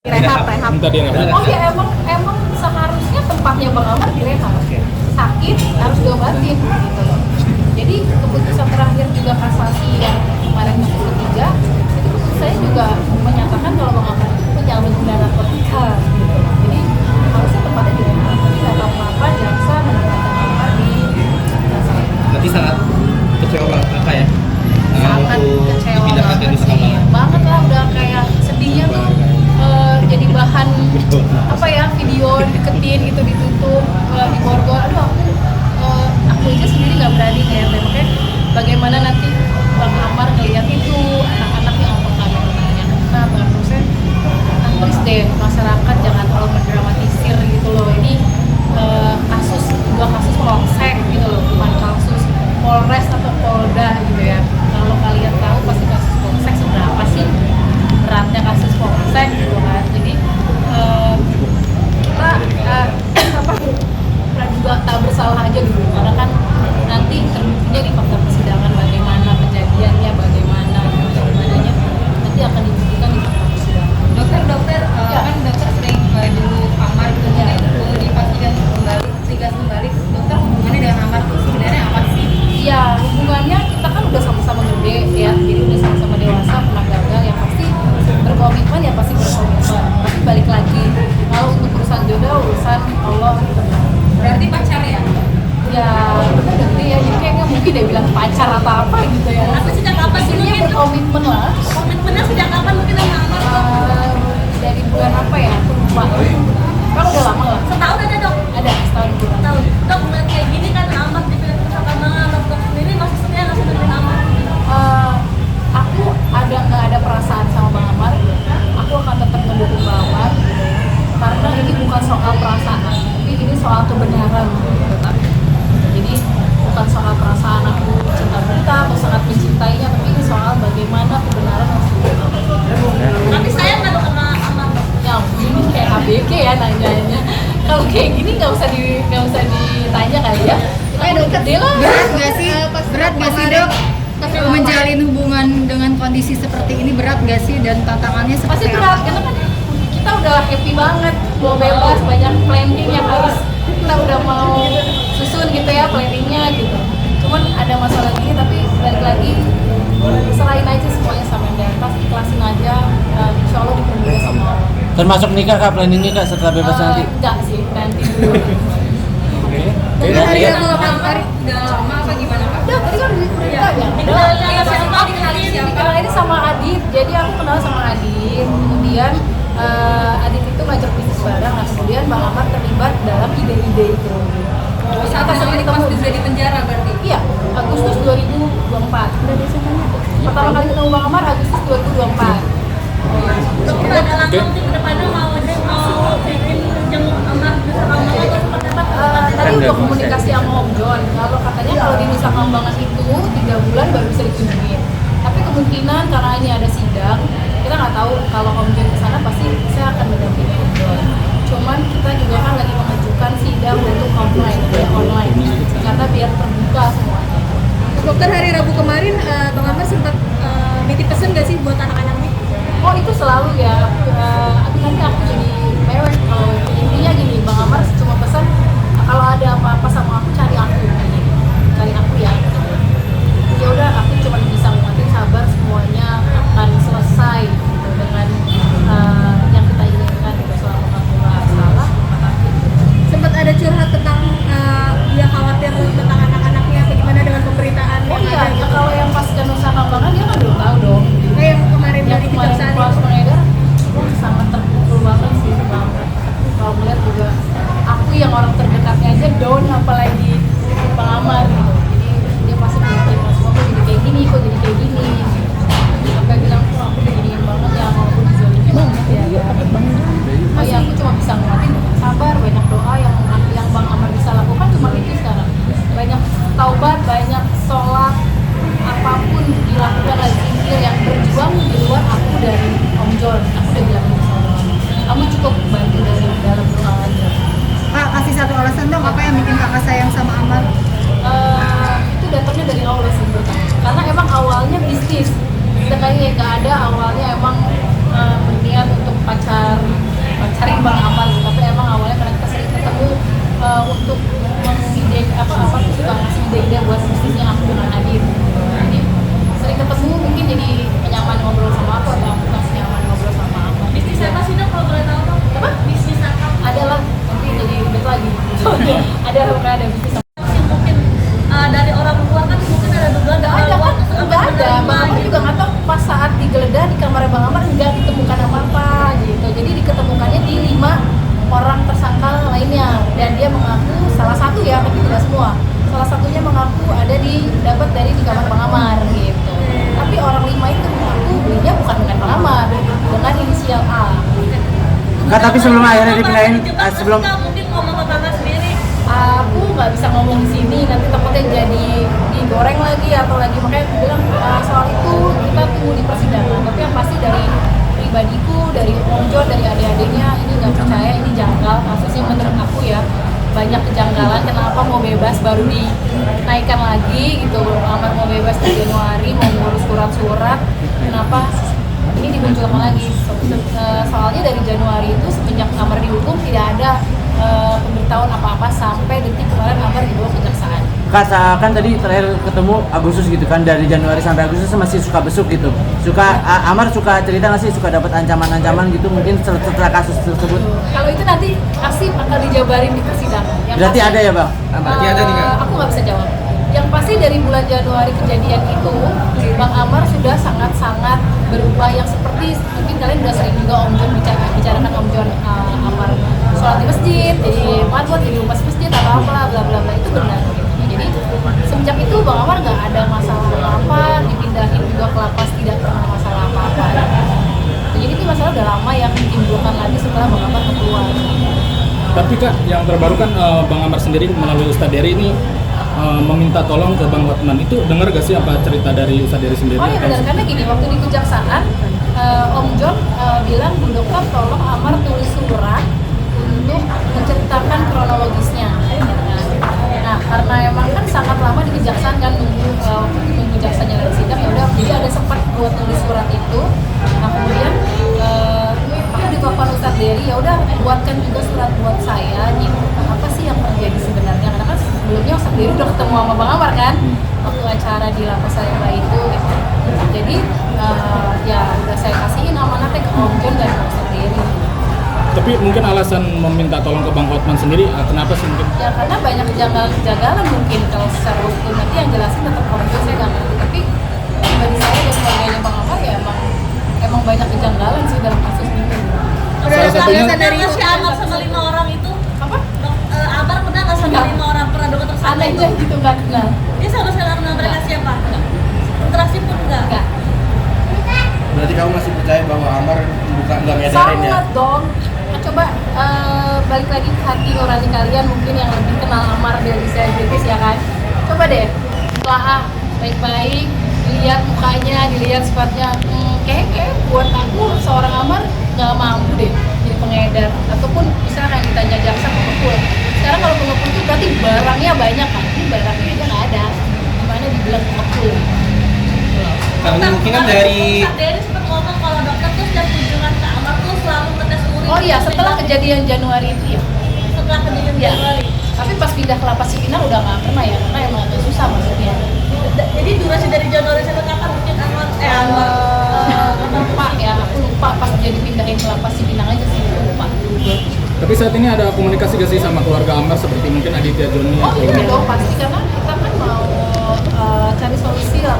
Rehab. Minta dia rehab. Oh ya emang seharusnya tempatnya Bang Amar direhab. Sakit harus diobatin gitu loh. Jadi keputusan terakhir juga kasasi yang kemarin yang ketiga itu keputusannya juga menyatakan kalau Bang Amar itu penyalahgunaan narkotika gitu loh. Jadi harusnya tempatnya direhab. Tapi nggak tahu kenapa jaksa menempatkan Bang Amar di kasasi. Berarti sangat kecewa banget kakak ya? Sangat kecewa banget lah, udah kayak sedihnya tuh jadi bahan apa ya, video deketin gitu ditutup di borgol. Aduh aku aja sendiri nggak berani kayak makanya bagaimana nanti Bang Amar ngeliat itu anak-anak yang yang kena terusnya please deh masyarakat jangan terlalu mendramatisir gitu loh. Ini kasus polsek gitu loh, bukan kasus Polres atau Polda gitu ya. Kalau kalian tahu pasti kasus polsek seberapa sih beratnya kasus polsek gitu kan. Jadi kita juga tak bersalah aja dulu karena kan nanti terbuktinya di fakta persidangan bagaimana kejadiannya, bagaimananya nanti akan dibuktikan di fakta persidangan. Dokter Ya. kan dokter sering dulu Amar gitu ya, perlu dipastikan kembali, tegas kembali dokter hubungannya dengan Amar tuh sebenarnya apa sih? Iya, hubungannya kita kan udah sama-sama gede ya, jadi udah sama-sama dewasa, pernah gagal ya pasti berkomitmen ya pasti berkomitmen. Tapi balik lagi, kalau untuk urusan jodoh, urusan Allah gitu. Berarti pacar ya? Ya, kita gede ya, jadi kayak nggak mungkin dia bilang pacar atau apa gitu ya. Tapi sejak kapan sih Pastinya mungkin berkomitmen lah. komitmennya sejak kapan mungkin sama Amar tuh? Dari bulan apa ya, aku lupa. Kan udah lama lah, Setahun aja dok? ada setahun bulan. Setahun. Dok ngeliat kayak gini kan Amar dipilih tersangka banget, dok sendiri masih setia nggak sih dengerin Amar? Aku nggak ada perasaan sama Bang Amar, aku akan tetap mendukung Bang Amar gitu ya. Karena ini bukan soal perasaan, tapi ini soal kebenaran gitu kan. Jadi bukan soal perasaan aku cinta buta atau sangat mencintainya, tapi ini soal bagaimana kebenaran harus diungkap. Tapi sayang nggak dok sama Amar dok? Ya ini kayak ABG ya nanyanya. Kalau kayak gini nggak usah ditanya kali ya. Udah gede lah. Berat nggak sih dok menjalin hubungan dengan kondisi seperti ini, berat nggak sih dan tantangannya Pasti seperti berat apa? karena kan kita udah happy banget, mau bebas, banyak planning yang harus kita udah mau susun gitu ya planningnya gitu. Cuman ada masalah gini tapi balik lagi serahin aja semuanya sama yang di atas, ikhlasin aja, insya Allah dipermudah sama Allah. Termasuk nikah kak, planning nikah setelah bebas nanti? Enggak sih, nanti dulu. Oke. Mungkin hari Ya. Rabu Amar udah lama apa gimana kak? Udah, tadi kan udah ditanya. Dikenalin siapa? Dikenalin siapa? Dikenalin sama Adit, jadi aku kenal sama Adit. Kemudian Adit itu ngajak bisnis bareng, nah kemudian Bang Amar terlibat dalam ide-ide itu. Saat sering pas bisa di penjara berarti? Iya, Agustus 2024. Pertama kali ketemu Bang Amar Agustus 2024. Dokter ada langkah mungkin kedepannya mau bikin jenguk Amar di Nusa Kambangan atau seperti apa? Tadi udah komunikasi sama Om John. Kalau katanya kalau di Nusa Kambangan itu 3 bulan baru bisa dikunjungin. Tapi kemungkinan karena ini ada sidang, kita nggak tahu kalau Om John kesana pasti saya akan mendampingi Om John. Cuman kita juga kan lagi mengajukan sidang untuk online, karena biar terbuka semuanya. Dokter, hari Rabu kemarin Bang Amar sempat nitip pesan nggak sih buat anak-anaknya? Oh itu selalu ya, nanti aku jadi mewek. Kalau intinya gini, Bang Amar cuma pesan kalau ada apa-apa sama aku cari aku ya. Ya udah, aku cuma bisa nguatin sabar, semuanya akan selesai gitu, dengan yang kita inginkan gitu. Selama kamu nggak salah, maka Sempat ada curhat tentang dia khawatir tentang anak-anaknya, bagaimana dengan pemberitaan oh yang iya, ada gitu. kalau yang pas ke Nusa Kambangan dia kan belum tahu dong. Kayak yang kemarin Yang dari kemarin kejaksaan pas itu. pengedar, sangat terpukul banget sih Bang. Kalau melihat juga aku yang orang terdekatnya aja down, apalagi Bang Amar gitu. Jadi dia pasti mikir semua kok jadi kayak gini, sampai bilang kok aku diginiin banget ya, walaupun dizalimin banget ya. Oh ya, aku cuma bisa nguatin dengan sabar, banyak doa yang Bang Amar bisa lakukan cuma itu sekarang. Banyak taubat, banyak sholat, apapun dilakukan lagi zikir yang berjuang di luar aku dari Om John. Aku udah bilang gitu sama kamu. Kamu cukup bantu dari dalam doa aja. Kak, kasih satu alasan dong, apa yang bikin kakak sayang sama Amar? Itu datangnya dari Allah sih menurut aku. Karena emang awalnya bisnis. Kita kayaknya nggak ada awalnya emang berniat untuk pacar sering Bang Amar gitu. Tapi emang awalnya karena kita sering ketemu untuk mengide apa suka ngasih ide-ide buat bisnisnya aku dengan Adit. Jadi sering ketemu mungkin jadi nyaman ngobrol sama aku atau aku masih nyaman ngobrol sama aku. Bisnis apa sih dok kalau boleh tahu dok? Apa? Bisnis apa? Ada lah, nanti jadi ribet lagi. ada bisnis. Yang mungkin dari orang luar kan mungkin ada dugaan Nggak ada kan? Nggak ada. Bang Amar juga nggak tahu pas saat digeledah di kamar Bang Amar nggak ditemukan apa-apa gitu. Jadi diketemukannya di 5 orang tersangka lainnya dan dia mengaku salah satu ya, tapi tidak semua. Salah satunya mengaku dapat dari di kamar Bang Amar gitu. Tapi orang 5 itu mengaku belinya bukan dengan Bang Amar, dengan inisial A. Kak, tapi sebelum akhirnya dipindahin, sebelum mungkin ngomong ke kakak sendiri. Aku nggak bisa ngomong di sini, nanti takutnya jadi digoreng lagi atau lagi, makanya aku bilang soal itu kita tunggu di persidangan. Tapi yang pasti dari pribadiku, dari Om John, dari adik-adiknya ini nggak percaya, ini janggal kasusnya menurut aku ya. Banyak kejanggalan, kenapa mau bebas baru dinaikkan lagi gitu. Amar mau bebas di Januari, mau ngurus surat-surat, kenapa ini dimunculkan lagi? Soalnya dari Januari itu semenjak Amar dihukum tidak ada pemberitahuan apa-apa sampai detik kemarin Amar dibawa ke kejaksaan. Kak, kan tadi terakhir ketemu Agustus gitu kan, dari Januari sampai Agustus masih suka besuk gitu. Amar suka cerita nggak sih, suka dapat ancaman-ancaman gitu mungkin setelah kasus tersebut? Kalau itu nanti pasti bakal dijabarin di persidangan. Berarti ada ya Bang? Berarti ada nih Kak? Aku nggak bisa jawab. Yang pasti dari bulan Januari kejadian itu, Bang Amar sudah sangat-sangat berubah yang seperti mungkin kalian udah sering juga Om John bicarakan Om John Amar sholat di masjid, jadi matbuat, jadi umas masjid atau apalah bla bla bla, itu benar gitu. Jadi semenjak itu Bang Amar nggak ada masalah apa-apa, dipindahin juga ke lapas tidak pernah masalah apa-apa. Jadi itu masalah udah lama yang ditimbulkan lagi setelah Bang Amar keluar. Tapi Kak, yang terbaru kan Bang Amar sendiri melalui Ustadz Dery ini meminta tolong ke Bang Hotman. Itu dengar gak sih apa cerita dari Ustadz Dery sendiri? Oh iya benar, karena gini, waktu di kejaksaan Om John bilang, Bu Dokter tolong Amar tulis surat untuk menceritakan kronologisnya. Nah karena emang kan sangat lama di kejaksaan kan nunggu jaksanya dari sidang, ya udah jadi ada sempat buat tulis surat itu. Nah kemudian aku ditelepon Ustadz Dery, ya udah buatkan juga surat buat saya nih, apa sih yang terjadi sebenarnya, karena kan sebelumnya Ustadz Dery udah ketemu sama Bang Amar kan waktu acara di Lapas Salemba itu gitu. Jadi ya udah saya kasihin amanatnya ke Om John dan Ustadz Dery. Tapi mungkin alasan meminta tolong ke Bang Hotman sendiri, kenapa sih mungkin? Ya karena banyak kejanggalan mungkin, kalau secara hukum nanti yang jelasin tetap Om John, saya nggak ngerti. Tapi bagi saya dan keluarganya Bang Amar ya emang banyak kejanggalan sih dalam kasus ini. Udah ada penjelasan dari si Amar sama 5 orang itu? Apa? Amar pernah nggak sama 5 orang pernah dokter sama Aneh itu? aja gitu, nggak kenal. Dia sama sekali kenal mereka siapa? Nggak. Interaksi pun enggak? Nggak. Berarti kamu masih percaya bahwa Amar nggak ngedarin ya? Sangat dong. Nah, coba balik lagi ke hati nurani kalian mungkin yang lebih kenal Amar dari selebritis ya kan. Coba deh, telah baik-baik, dilihat mukanya, dilihat sifatnya. Kayak buat aku seorang Amar nggak mampu deh jadi pengedar, ataupun misalkan ditanya jaksa pengepul. Sekarang kalau pengepul itu berarti barangnya banyak kan, ini barangnya aja nggak ada, gimana dibilang pengepul. Karena mungkin kan dari Ustadz Dery sempat ngomong kalau dokter tuh setiap kunjungan ke Amar tuh selalu ngetes urin. Oh iya, setelah kejadian Januari itu ya. Setelah kejadian Ya. Januari. Tapi pas pindah ke Lapas Cipinang udah nggak pernah ya, karena emang agak susah maksudnya. Jadi durasi dari Januari sampai kapan mungkin Amar Lupa ya, aku lupa pas jadi pindahin ke Lapas Cipinang aja sih, aku lupa. Tapi saat ini ada komunikasi gak sih sama keluarga Amar seperti mungkin Aditya Joni? Oh iya dong, pasti karena kita kan mau cari solusi lah